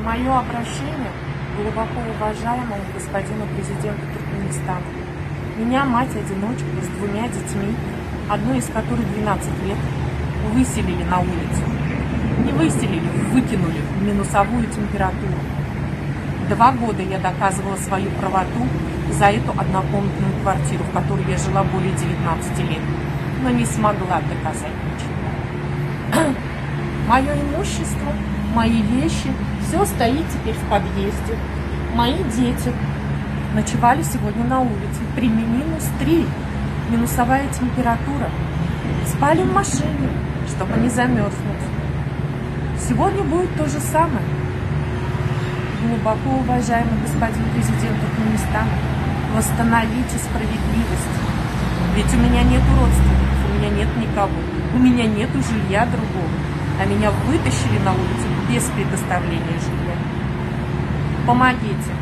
Мое обращение к глубоко уважаемому господину президенту Туркменистана. Меня, мать-одиночку с двумя детьми, одной из которых 12 лет, выселили на улицу. Не выселили, выкинули в минусовую температуру. 2 года я доказывала свою правоту за эту однокомнатную квартиру, в которой я жила более 19 лет, но не смогла доказать ничего. Мое имущество, мои вещи, все стоит теперь в подъезде. Мои дети ночевали сегодня на улице при -3, минусовая температура. Спали в машине, чтобы не замерзнуть. Сегодня будет то же самое. Глубоко уважаемый господин президент Туркменистана, восстановите справедливость. Ведь у меня нет родственников, у меня нет никого, у меня нет жилья другого, а меня вытащили на улицу без предоставления жилья. Помогите.